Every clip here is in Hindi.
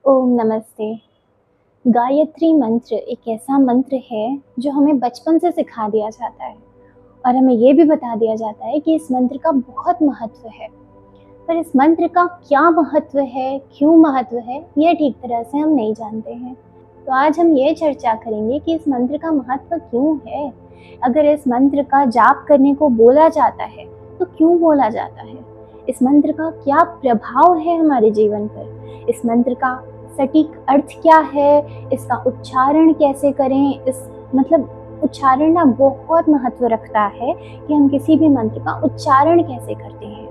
ओम नमस्ते। गायत्री मंत्र एक ऐसा मंत्र है जो हमें बचपन से सिखा दिया जाता है और हमें ये भी बता दिया जाता है कि इस मंत्र का बहुत महत्व है। पर इस मंत्र का क्या महत्व है, क्यों महत्व है, ये ठीक तरह से हम नहीं जानते हैं। तो आज हम ये चर्चा करेंगे कि इस मंत्र का महत्व क्यों है। अगर इस मंत्र का जाप करने को बोला जाता है तो क्यों बोला जाता है, इस मंत्र का क्या प्रभाव है हमारे जीवन पर, इस मंत्र का सटीक अर्थ क्या है, इसका उच्चारण कैसे करें। इस उच्चारण ना बहुत महत्व रखता है कि हम किसी भी मंत्र का उच्चारण कैसे करते हैं।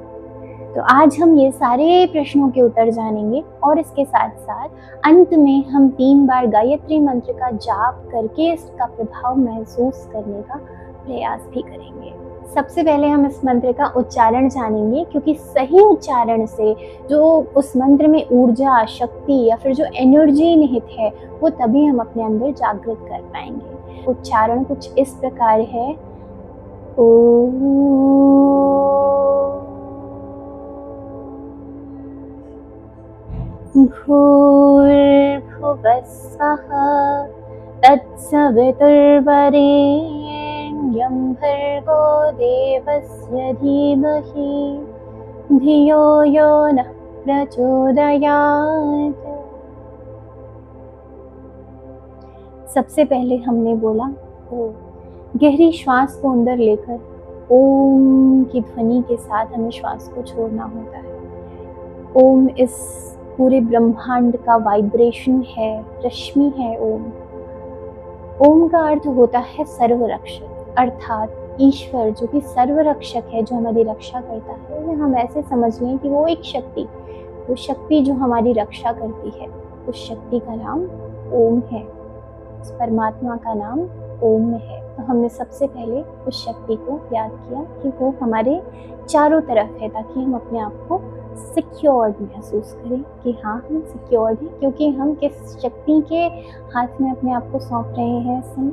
तो आज हम ये सारे प्रश्नों के उत्तर जानेंगे और इसके साथ साथ अंत में हम 3 बार गायत्री मंत्र का जाप करके इसका प्रभाव महसूस करने का प्रयास भी करेंगे। सबसे पहले हम इस मंत्र का उच्चारण जानेंगे, क्योंकि सही उच्चारण से जो उस मंत्र में ऊर्जा, शक्ति या फिर जो एनर्जी निहित है वो तभी हम अपने अंदर जागृत कर पाएंगे। उच्चारण कुछ इस प्रकार है। भूर्भुवः स्वः तत्सवितुर्वरेण्यं भर्गो देवस्य धीमहि धियो यो नः प्रचोदयात्। सबसे पहले हमने बोला ओम। गहरी श्वास को अंदर लेकर ओम की ध्वनि के साथ हमें श्वास को छोड़ना होता है। ओम इस पूरे ब्रह्मांड का वाइब्रेशन है, रश्मि है ओम। ओम का अर्थ होता है सर्वरक्षक, अर्थात ईश्वर जो कि सर्वरक्षक है, जो हमारी रक्षा करता है। हम ऐसे समझ लें कि वो एक शक्ति, वो शक्ति जो हमारी रक्षा करती है, उस शक्ति का नाम ओम है, उस परमात्मा का नाम ओम है। तो हमने सबसे पहले उस शक्ति को याद किया कि वो हमारे चारों तरफ है, ताकि हम अपने आप को सिक्योर्ड महसूस करें कि हाँ हम सिक्योर्ड हैं, क्योंकि हम किस शक्ति के हाथ में अपने आप को सौंप रहे हैं इस समय।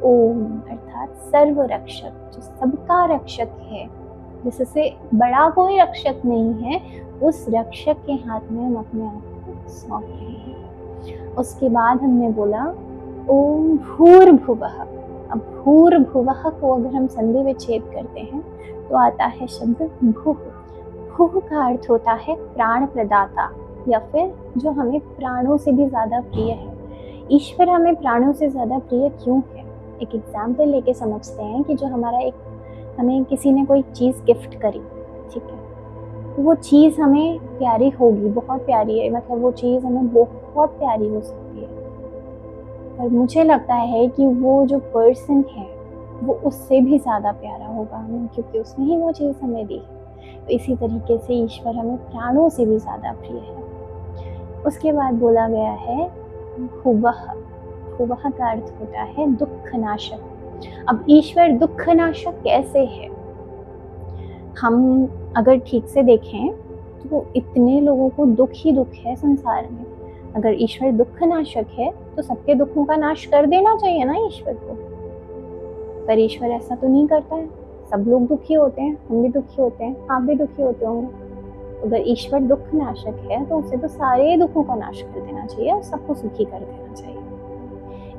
ओम अर्थात सर्वरक्षक, जो सबका रक्षक है, जिससे बड़ा कोई रक्षक नहीं है, उस रक्षक के हाथ में हम अपने आप को सौंप रहे हैं। उसके बाद हमने बोला ओम भूर्भुवः। अब भूर्भुवः को अगर हम संधि विच्छेद करते हैं तो आता है शब्द भूः। भूः का अर्थ होता है प्राण प्रदाता, या फिर जो हमें प्राणों से भी ज़्यादा प्रिय है। ईश्वर हमें प्राणों से ज़्यादा प्रिय क्यों है, एक एग्जाम्पल लेके समझते हैं कि जो हमें किसी ने कोई चीज़ गिफ्ट करी, ठीक है, तो वो चीज़ हमें प्यारी होगी, बहुत प्यारी है, वो चीज़ हमें बहुत प्यारी हो सकती है, पर मुझे लगता है कि वो जो पर्सन है वो उससे भी ज़्यादा प्यारा होगा हमें, क्योंकि उसने ही वो चीज़ हमें दी। तो इसी तरीके से ईश्वर हमें प्राणों से भी ज़्यादा प्रिय है। उसके बाद बोला गया है भुवः। भुवः का अर्थ होता है दुखनाशक। अब ईश्वर दुखनाशक कैसे है, हम अगर ठीक से देखें तो इतने लोगों को दुख ही दुख है संसार में। अगर ईश्वर दुखनाशक है तो सबके दुखों का नाश कर देना चाहिए ना ईश्वर को, पर ईश्वर ऐसा तो नहीं करता है। सब लोग दुखी होते हैं, हम भी दुखी होते हैं, आप भी दुखी होते होंगे। अगर ईश्वर दुख नाशक है तो उसे तो सारे दुखों का नाश कर देना चाहिए और सबको सुखी कर देना चाहिए।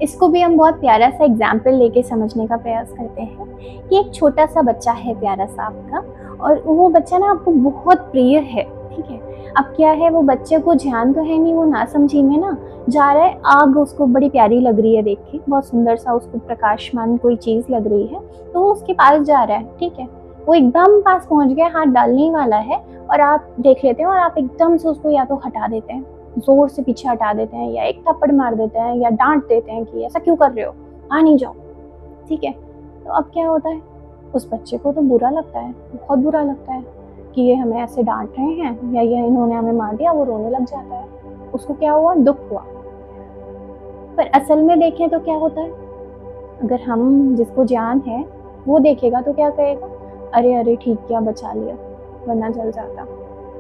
इसको भी हम बहुत प्यारा सा एग्जाम्पल लेके समझने का प्रयास करते हैं कि एक छोटा सा बच्चा है प्यारा सा आपका, और वो बच्चा ना आपको बहुत प्रिय है, ठीक है। अब क्या है, वो बच्चे को ध्यान तो है नहीं, वो नासमझी में ना जा रहा है, आग उसको बड़ी प्यारी लग रही है देख के, बहुत सुंदर सा उसको प्रकाशमान कोई चीज़ लग रही है, तो वो उसके पास जा रहा है, ठीक है। वो एकदम पास पहुंच गया, हाथ डालने वाला है, और आप देख लेते हैं और आप एकदम से उसको या तो हटा देते हैं, जोर से पीछे हटा देते हैं, या एक थप्पड़ मार देते हैं, या डांट देते हैं कि ऐसा क्यों कर रहे हो, आ नहीं जाओ, ठीक है। तो अब क्या होता है, उस बच्चे को तो बुरा लगता है, बहुत बुरा लगता है कि ये हमें ऐसे डांट रहे हैं, या ये इन्होंने हमें मार दिया, वो रोने लग जाता है। उसको क्या हुआ, दुख हुआ। पर असल में देखें तो क्या होता है, अगर हम जिसको ज्ञान है वो देखेगा तो क्या कहेगा, अरे अरे ठीक किया, बचा लिया, वरना जल जाता,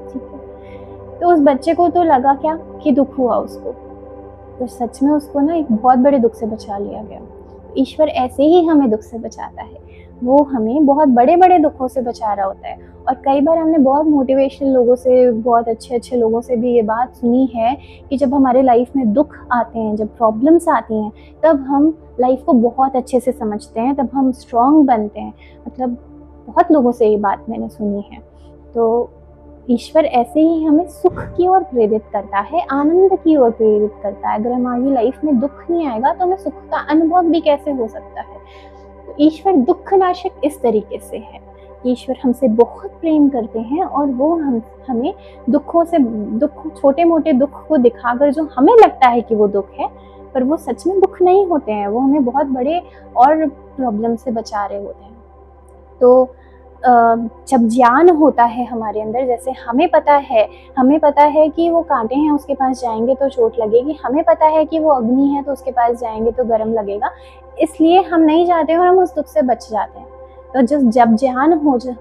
ठीक है। तो उस बच्चे को तो लगा क्या कि दुख हुआ उसको, तो सच में उसको ना एक बहुत बड़े दुख से बचा लिया गया। ईश्वर ऐसे ही हमें दुख से बचाता है। वो हमें बहुत बड़े बड़े दुखों से बचा रहा होता है। और कई बार हमने बहुत मोटिवेशनल लोगों से, बहुत अच्छे अच्छे लोगों से भी ये बात सुनी है कि जब हमारे लाइफ में दुख आते हैं, जब प्रॉब्लम्स आती हैं, तब हम लाइफ को बहुत अच्छे से समझते हैं, तब हम स्ट्रॉन्ग बनते हैं। मतलब बहुत लोगों से ये बात मैंने सुनी है। तो ईश्वर ऐसे ही हमें सुख की ओर प्रेरित करता है, आनंद की ओर प्रेरित करता है। अगर हमारी लाइफ में दुख नहीं आएगा तो हमें सुख का अनुभव भी कैसे हो सकता है। तो ईश्वर दुख नाशक इस तरीके से है। ईश्वर हमसे बहुत प्रेम करते हैं और वो हमें दुखों से, छोटे मोटे दुख को दिखाकर जो हमें लगता है कि वो दुख है, पर वो सच में दुख नहीं होते हैं, वो हमें बहुत बड़े और प्रॉब्लम से बचा रहे होते हैं। तो जब ज्ञान होता है हमारे अंदर, जैसे हमें पता है कि वो कांटे हैं, उसके पास जाएंगे तो चोट लगेगी, हमें पता है कि वो अग्नि है तो उसके पास जाएंगे तो गर्म लगेगा, इसलिए हम नहीं जाते और हम उस दुख से बच जाते हैं। तो जब ज्ञान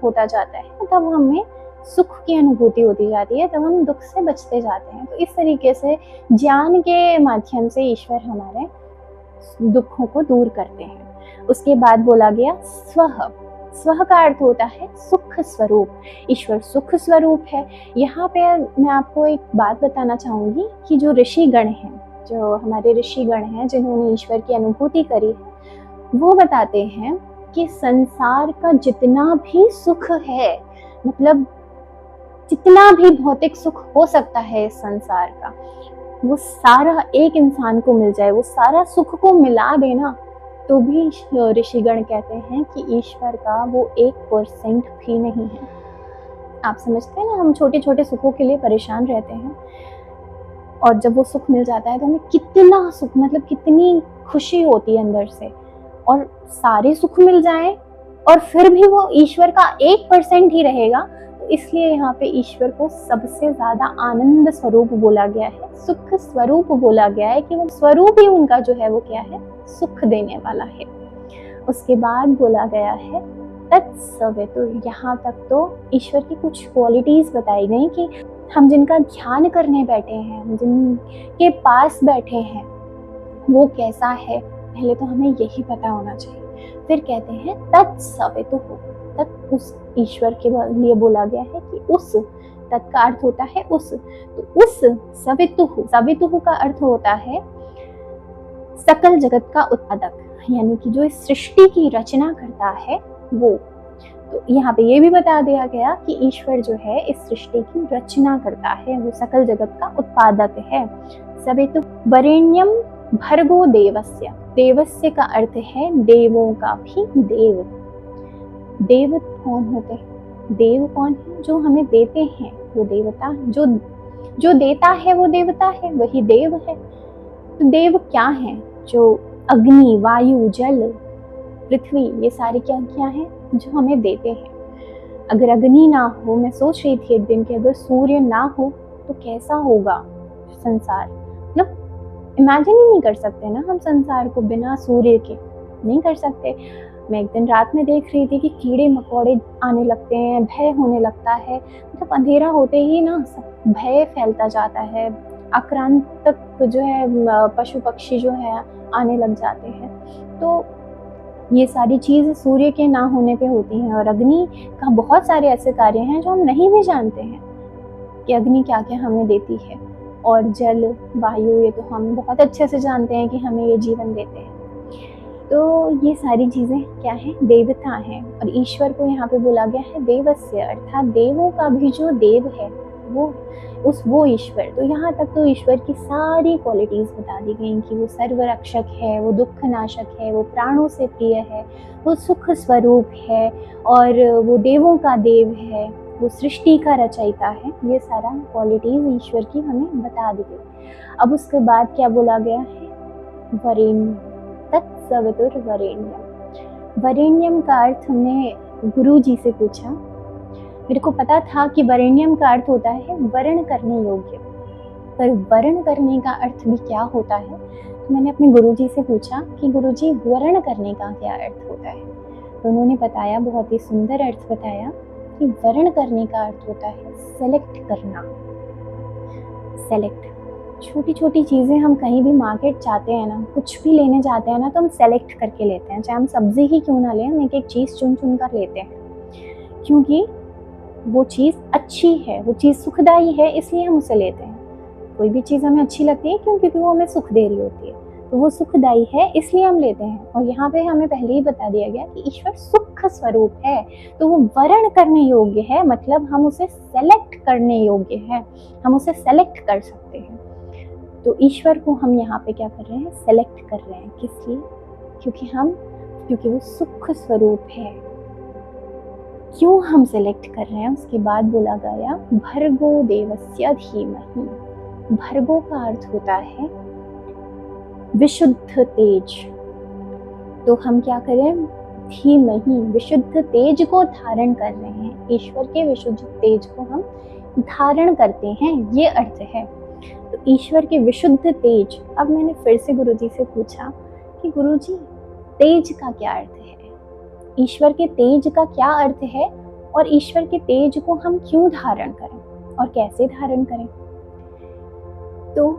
होता जाता है तब हमें सुख की अनुभूति होती जाती है, तब हम दुख से बचते जाते हैं। तो इस तरीके से ज्ञान के माध्यम से ईश्वर हमारे दुखों को दूर करते हैं। उसके बाद बोला गया स्व का अर्थ होता है सुख स्वरूप। ईश्वर सुख स्वरूप है। यहाँ पे मैं आपको एक बात बताना चाहूँगी कि जो ऋषिगण हैं, जो हमारे ऋषिगण हैं जिन्होंने ईश्वर की अनुभूति करी है, वो बताते हैं कि संसार का जितना भी सुख है, मतलब जितना भी भौतिक सुख हो सकता है इस संसार का, वो सारा एक इंसान को मिल जाए, वो सारा सुख को मिला देना, तो भी ऋषिगण कहते हैं कि ईश्वर का वो 1% भी नहीं है। आप समझते हैं ना, हम छोटे छोटे सुखों के लिए परेशान रहते हैं और जब वो सुख मिल जाता है तो हमें कितना सुख, मतलब कितनी खुशी होती है अंदर से। और सारे सुख मिल जाएं और फिर भी वो ईश्वर का 1% ही रहेगा, तो इसलिए यहाँ पे ईश्वर को सबसे ज्यादा आनंद स्वरूप बोला गया है, सुख स्वरूप बोला गया है, कि वो स्वरूप ही उनका जो है वो क्या है, सुख देने वाला है। उसके बाद बोला गया है तत्सवितुर। यहाँ तक तो ईश्वर की कुछ क्वालिटीज बताई गई कि हम जिनका ध्यान करने बैठे हैं, हम जिनके पास बैठे हैं, वो कैसा है, पहले तो हमें यही पता होना चाहिए। फिर कहते हैं तत्सवितुः, तत् उस ईश्वर के लिए बोला गया है कि उस, तत् का अर्थ होता है उस, तो उस सवितुः का अर्थ होता है सकल जगत का उत्पादक, यानी कि जो इस सृष्टि की रचना करता है वो। तो यहाँ पे ये भी बता दिया गया कि ईश्वर जो है इस सृष्टि की रचना करता है, वो सकल जगत का उत्पादक है। सवितुः वरेण्यम भर्गो देवस्य। देवस्य का अर्थ है देवों का भी देव। देव कौन होते हैं? देव कौन है? जो हमें देते हैं वो देवता, जो देता है वो देवता है, वही देव है। तो देव क्या है? जो अग्नि, वायु, जल, पृथ्वी, ये सारे क्या है जो हमें देते हैं। अगर अग्नि ना हो, मैं सोच रही थी एक दिन कि अगर सूर्य ना हो तो कैसा होगा संसार। मतलब इमेजिन ही नहीं कर सकते ना हम संसार को बिना सूर्य के, नहीं कर सकते। मैं एक दिन रात में देख रही थी कि कीड़े मकोड़े आने लगते हैं, भय होने लगता है। मतलब अंधेरा होते ही ना सब भय फैलता जाता है, आक्रांतक जो है पशु पक्षी जो है आने लग जाते हैं। तो ये सारी चीज़ सूर्य के ना होने पे होती हैं। और अग्नि का बहुत सारे ऐसे कार्य हैं जो हम नहीं भी जानते हैं कि अग्नि क्या क्या हमें देती है। और जल, वायु, ये तो हम बहुत अच्छे से जानते हैं कि हमें ये जीवन देते हैं। तो ये सारी चीज़ें क्या है? देवता हैं। और ईश्वर को यहाँ पे बोला गया है देवस्य, अर्थात देवों का भी जो देव है वो ईश्वर। तो यहाँ तक तो ईश्वर की सारी क्वालिटीज़ बता दी गई कि वो सर्वरक्षक है, वो दुख नाशक है, वो प्राणों से प्रिय है, वो सुख स्वरूप है, और वो देवों का देव है, वो सृष्टि का रचयिता है। ये सारा क्वालिटीज़ ईश्वर की हमें बता दी गई। अब उसके बाद क्या बोला गया है? वरेण्यम, तत्सवितुर वरेण्यम। वरेण्यम का अर्थ हमने गुरु जी से पूछा। मेरे को पता था कि वरेण्यम का अर्थ होता है वर्ण करने योग्य, पर वर्ण करने का अर्थ भी क्या होता है? तो मैंने अपने गुरुजी से पूछा कि गुरुजी वर्ण करने का क्या अर्थ होता है? तो उन्होंने बताया, बहुत ही सुंदर अर्थ बताया कि वर्ण करने का अर्थ होता है सेलेक्ट करना। सेलेक्ट छोटी छोटी चीज़ें हम कहीं भी मार्केट जाते हैं ना, कुछ भी लेने जाते हैं ना, तो हम सेलेक्ट करके लेते हैं। चाहे हम सब्ज़ी ही क्यों ना लें, हम एक एक चीज़ चुन चुन कर लेते हैं, क्योंकि वो चीज़ अच्छी है, वो चीज़ सुखदायी है, इसलिए हम उसे लेते हैं। कोई भी चीज़ हमें अच्छी लगती है क्यों? क्योंकि वो हमें सुख दे रही होती है, तो वो सुखदायी है इसलिए हम लेते हैं। और यहाँ पे हमें पहले ही बता दिया गया कि ईश्वर सुख स्वरूप है, तो वो वर्ण करने योग्य है, मतलब हम उसे सेलेक्ट करने योग्य है, हम उसे सेलेक्ट कर सकते हैं। तो ईश्वर को हम यहाँ पे क्या कर रहे हैं? सेलेक्ट कर रहे हैं। किस लिए? क्योंकि वो सुख स्वरूप है। क्यों हम सेलेक्ट कर रहे हैं? उसके बाद बोला गया भर्गो देवस्य धीमहि। भर्गो का अर्थ होता है विशुद्ध तेज। तो हम क्या करें? धीमहि, विशुद्ध तेज को धारण कर रहे हैं। ईश्वर के विशुद्ध तेज को हम धारण करते हैं, ये अर्थ है। तो ईश्वर के विशुद्ध तेज। अब मैंने फिर से गुरुजी से पूछा कि गुरुजी तेज का क्या अर्थ है? ईश्वर के तेज का क्या अर्थ है, और ईश्वर के तेज को हम क्यों धारण करें और कैसे धारण करें? तो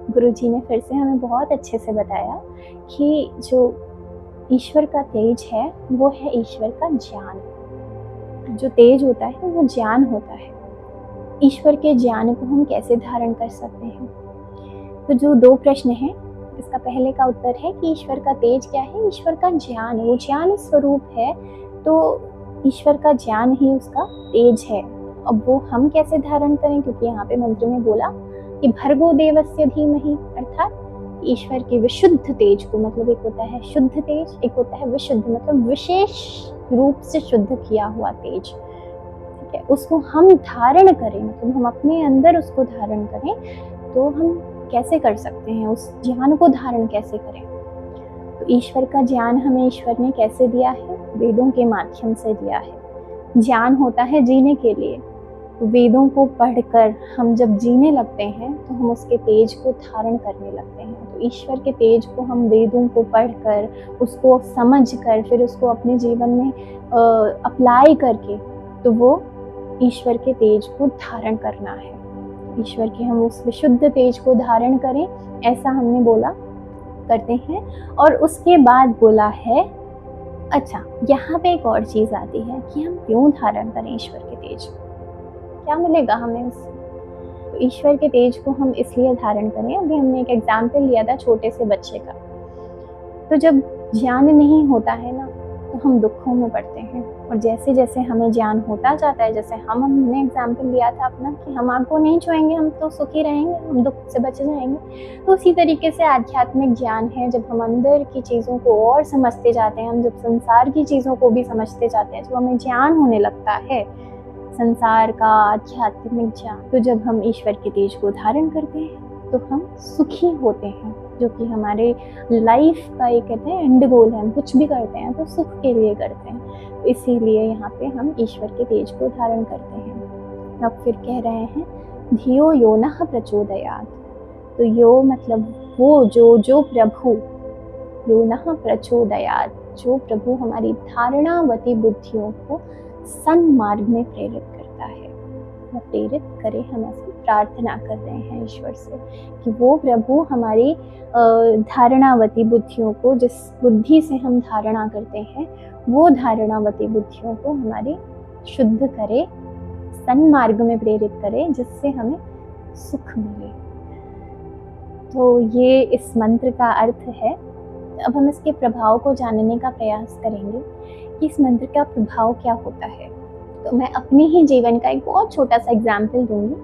गुरुजी ने फिर से हमें बहुत अच्छे से बताया कि जो ईश्वर का तेज है वो है ईश्वर का ज्ञान। जो तेज होता है वो ज्ञान होता है। ईश्वर के ज्ञान को हम कैसे धारण कर सकते हैं? तो जो दो प्रश्न हैं, इसका पहले का उत्तर है कि ईश्वर का तेज क्या है? ईश्वर का ज्ञान, वो ज्ञान स्वरूप है, तो ईश्वर का ज्ञान ही उसका तेज है। अब वो हम कैसे धारण करें? क्योंकि यहाँ पे मंत्र में बोला कि भर्गो देवस्य धीमहि, अर्थात ईश्वर के विशुद्ध तेज को, मतलब एक होता है शुद्ध तेज, एक होता है विशुद्ध, मतलब विशेष रूप से शुद्ध किया हुआ तेज, ठीक है, उसको हम धारण करें, मतलब हम अपने अंदर उसको धारण करें। तो हम कैसे कर सकते हैं? उस ज्ञान को धारण कैसे करें? तो ईश्वर का ज्ञान हमें ईश्वर ने कैसे दिया है? वेदों के माध्यम से दिया है। ज्ञान होता है जीने के लिए। तो वेदों को पढ़कर हम जब जीने लगते हैं तो हम उसके तेज को धारण करने लगते हैं। तो ईश्वर के तेज को हम वेदों को पढ़कर, उसको समझकर, फिर उसको अपने जीवन में अप्लाई करके, तो वो ईश्वर के तेज को धारण करना है। ईश्वर के हम उस विशुद्ध तेज को धारण करें, ऐसा हमने बोला करते हैं। और उसके बाद बोला है, अच्छा यहाँ पे एक और चीज़ आती है कि हम क्यों धारण करें ईश्वर के तेज, क्या मिलेगा हमें उससे? तो ईश्वर के तेज को हम इसलिए धारण करें, अभी हमने एक एग्जाम्पल लिया था छोटे से बच्चे का। तो जब ज्ञान नहीं होता है ना, तो हम दुखों में पड़ते हैं, और जैसे जैसे हमें ज्ञान होता जाता है, जैसे हमने एग्जाम्पल लिया था अपना कि हम आग को नहीं छुएंगे, हम तो सुखी रहेंगे, हम दुख से बच जाएंगे। तो उसी तरीके से आध्यात्मिक ज्ञान है, जब हम अंदर की चीज़ों को और समझते जाते हैं, हम जब संसार की चीज़ों को भी समझते जाते हैं, जब हमें ज्ञान होने लगता है संसार का, आध्यात्मिक ज्ञान, तो जब हम ईश्वर के तेज को धारण करते हैं तो हम सुखी होते हैं, जो कि हमारे लाइफ का एक कहते हैं एंड गोल है। हम कुछ भी करते हैं तो सुख के लिए करते हैं, तो इसीलिए यहाँ पे हम ईश्वर के तेज को धारण करते हैं। अब फिर कह रहे हैं धियो यो नः प्रचोदयात्। तो यो मतलब वो जो प्रभु, यो नः प्रचोदयात्, जो प्रभु हमारी धारणावती बुद्धियों को सन्मार्ग में प्रेरित करता है, या प्रेरित करे, हम ऐसी प्रार्थना कर रहे हैं ईश्वर से कि वो प्रभु हमारी धारणावती बुद्धियों को, जिस बुद्धि से हम धारणा करते हैं, वो धारणावती बुद्धियों को हमारी शुद्ध करे, सन्मार्ग में प्रेरित करे, जिससे हमें सुख मिले। तो ये इस मंत्र का अर्थ है। अब हम इसके प्रभाव को जानने का प्रयास करेंगे कि इस मंत्र का प्रभाव क्या होता है। तो मैं अपने ही जीवन का एक बहुत छोटा सा एग्जाम्पल दूंगी।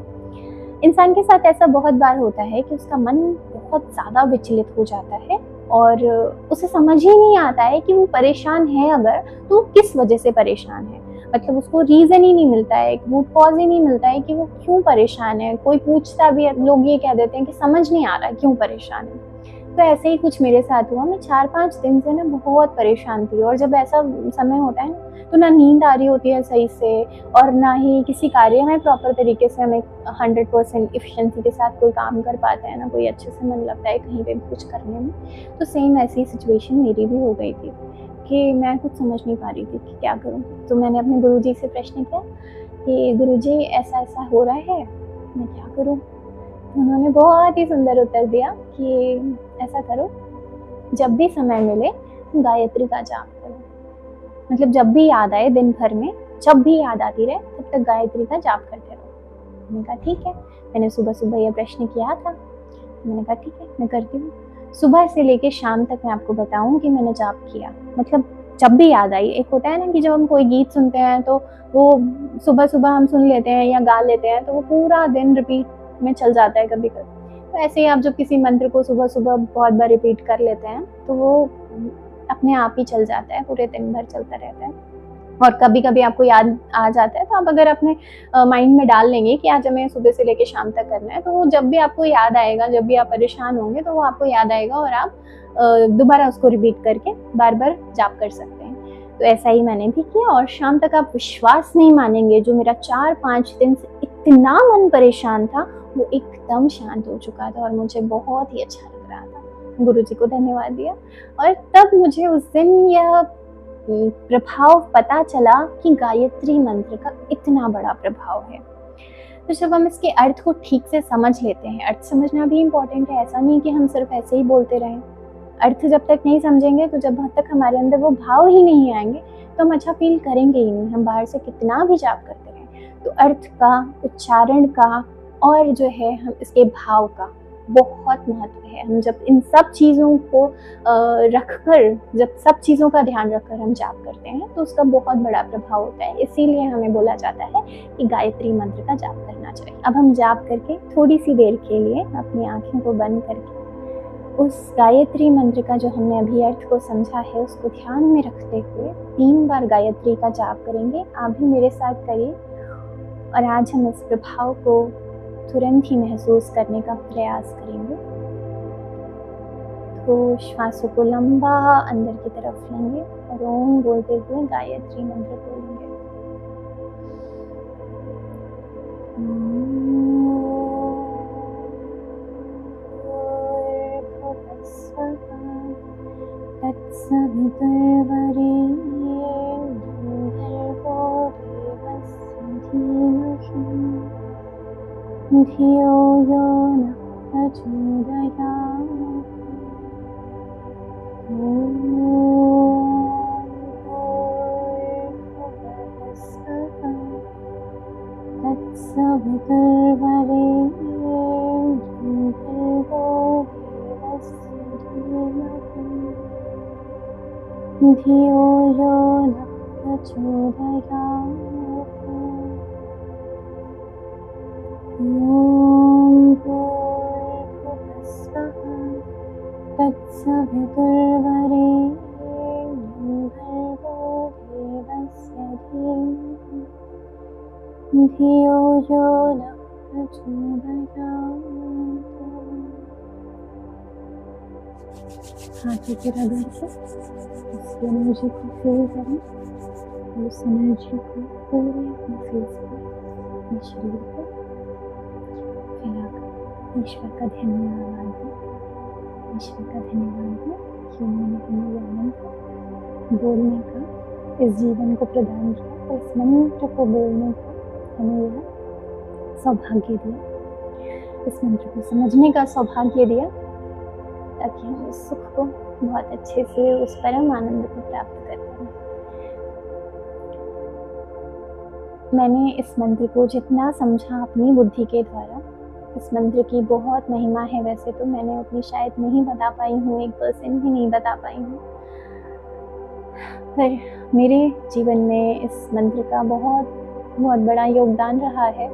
इंसान के साथ ऐसा बहुत बार होता है कि उसका मन बहुत ज़्यादा विचलित हो जाता है और उसे समझ ही नहीं आता है कि वो परेशान है अगर, तो वो किस वजह से परेशान है। मतलब उसको रीज़न ही नहीं मिलता है, एक रूट कॉज ही नहीं मिलता है कि वो क्यों परेशान है। कोई पूछता भी, लोग ये कह देते हैं कि समझ नहीं आ रहा क्यों परेशान है। तो ऐसे ही कुछ मेरे साथ हुआ। मैं 4-5 दिन से ना बहुत परेशान थी, और जब ऐसा समय होता है ना, तो ना नींद आ रही होती है सही से, और ना ही किसी कार्य में प्रॉपर तरीके से हमें 100% एफिशिएंसी के साथ कोई काम कर पाते हैं, ना कोई अच्छे से मन लगता है कहीं पे भी कुछ करने में। तो सेम ऐसी सिचुएशन मेरी भी हो गई थी कि मैं कुछ समझ नहीं पा रही थी कि क्या करूँ। तो मैंने अपने गुरुजी से प्रश्न किया कि गुरुजी ऐसा ऐसा हो रहा है, मैं क्या करूँ। उन्होंने बहुत ही सुंदर उत्तर दिया कि ऐसा करो, जब भी समय मिले गायत्री का जाप करो, मतलब जब भी याद आए दिन भर में, जब भी याद आती रहे तब तक गायत्री का जाप करते रहो। मैंने कहा ठीक है। मैंने सुबह सुबह यह प्रश्न किया था, मैंने कहा ठीक है मैं करती हूँ। सुबह से लेके शाम तक मैं आपको बताऊं कि मैंने जाप किया, मतलब जब भी याद आई। एक होता है ना कि जब हम कोई गीत सुनते हैं तो वो सुबह सुबह हम सुन लेते हैं या गा लेते हैं तो वो पूरा दिन रिपीट में चल जाता है कभी कभी। तो ऐसे ही आप जब किसी मंत्र को सुबह सुबह बहुत बार रिपीट कर लेते हैं तो वो अपने आप ही चल जाता है, पूरे दिन भर चलता रहता है। और कभी कभी आपको याद आ जाता है तो आप अगर अपने माइंड में डाल लेंगे कि आज हमें सुबह से लेकर शाम तक करना है, तो वो जब भी आपको याद आएगा, जब भी आप परेशान होंगे तो वो आपको याद आएगा और आप दोबारा उसको रिपीट करके बार बार जाप कर सकते हैं। तो ऐसा ही मैंने भी किया और शाम तक आप विश्वास नहीं मानेंगे, जो मेरा 4-5 दिन से इतना मन परेशान था वो एकदम शांत हो चुका था और मुझे बहुत ही अच्छा लग रहा था। गुरुजी को धन्यवाद दिया और तब मुझे उस दिन यह प्रभाव पता चला कि गायत्री मंत्र का इतना बड़ा प्रभाव है। तो जब हम इसके अर्थ को ठीक से समझ लेते हैं, अर्थ समझना भी इम्पोर्टेंट है, ऐसा नहीं कि हम सिर्फ ऐसे ही बोलते रहें। अर्थ जब तक नहीं समझेंगे तो जब तक हमारे अंदर वो भाव ही नहीं आएंगे तो हम अच्छा फील करेंगे ही नहीं, हम बाहर से कितना भी जाप करते रहें। तो अर्थ का, उच्चारण का और जो है हम इसके भाव का बहुत महत्व है। हम जब इन सब चीज़ों को रखकर, जब सब चीज़ों का ध्यान रखकर हम जाप करते हैं तो उसका बहुत बड़ा प्रभाव होता है। इसीलिए हमें बोला जाता है कि गायत्री मंत्र का जाप करना चाहिए। अब हम जाप करके थोड़ी सी देर के लिए अपनी आँखें को बंद करके उस गायत्री मंत्र का जो हमने अभी अर्थ को समझा है उसको ध्यान में रखते हुए 3 बार गायत्री का जाप करेंगे। आप भी मेरे साथ करिए और आज हम इस प्रभाव को तुरंत ही महसूस करने का प्रयास करेंगे। तो श्वासों को लंबा अंदर की तरफ लेंगे और ओम बोलते हुए गायत्री मंत्र बोलेंगे। धियो यो नः प्रचोदयात्। ॐ भूर्भुवः स्वः तत्सवितुर्वरेण्यं भर्गो देवस्य धीमहि धियो यो नः प्रचोदयात्। ॐ भूर्भुवः स्वः तत्सवितुर्वरेण्यं भर्गो देवस्य धीमहि धियो यो नः प्रचोदयात्। हाथों की रगड़ से उस एनर्जी को फील करें, उस एनर्जी को पूरे अपने फेस पर, अपने शरीर पर फैलाकर ईश्वर का धन्यवाद दें। ईश्वर का धन्यवाद दें कि उन्होंने हमें यह मंत्र बोलने का, इस जीवन को प्रदान किया और इस मंत्र को बोलने का हमें यह सौभाग्य दिया, इस मंत्र को समझने का सौभाग्य दिया ताकि हम उस सुख को बहुत अच्छे से, उस परम आनंद को प्राप्त कर पाएं। मैंने इस मंत्र को जितना समझा अपनी बुद्धि के द्वारा, इस मंत्र की बहुत महिमा है। वैसे तो मैंने उतनी शायद नहीं बता पाई हूँ, 1% भी नहीं बता पाई हूँ, पर मेरे जीवन में इस मंत्र का बहुत बड़ा योगदान रहा है।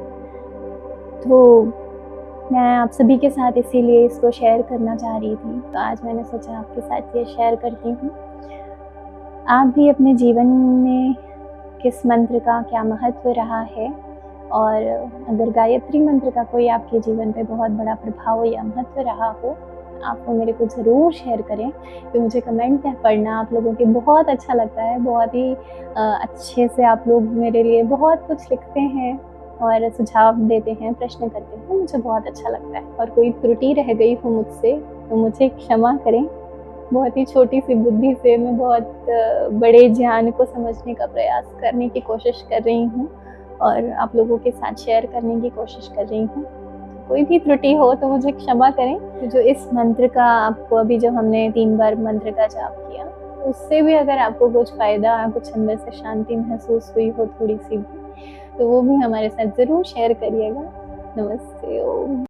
तो मैं आप सभी के साथ इसीलिए इसको शेयर करना चाह रही थी, तो आज मैंने सोचा आपके साथ ये शेयर करती हूँ। आप भी अपने जीवन में किस मंत्र का क्या महत्व रहा है, और अगर गायत्री मंत्र का कोई आपके जीवन पे बहुत बड़ा प्रभाव या महत्व रहा हो, आप वो मेरे को ज़रूर शेयर करें। तो मुझे कमेंट में पढ़ना आप लोगों के बहुत अच्छा लगता है, बहुत ही अच्छे से आप लोग मेरे लिए बहुत कुछ लिखते हैं और सुझाव देते हैं, प्रश्न करते हैं, मुझे बहुत अच्छा लगता है। और कोई त्रुटि रह गई हो मुझसे तो मुझे क्षमा करें। बहुत ही छोटी सी बुद्धि से मैं बहुत बड़े ज्ञान को समझने का प्रयास करने की कोशिश कर रही हूँ और आप लोगों के साथ शेयर करने की कोशिश कर रही हूँ। कोई भी त्रुटि हो तो मुझे क्षमा करें। तो जो इस मंत्र का आपको अभी जो हमने 3 बार मंत्र का जाप किया, उससे भी अगर आपको कुछ फ़ायदा, कुछ अंदर से शांति महसूस हुई हो थोड़ी सी भी, तो वो भी हमारे साथ ज़रूर शेयर करिएगा। नमस्ते। ओम।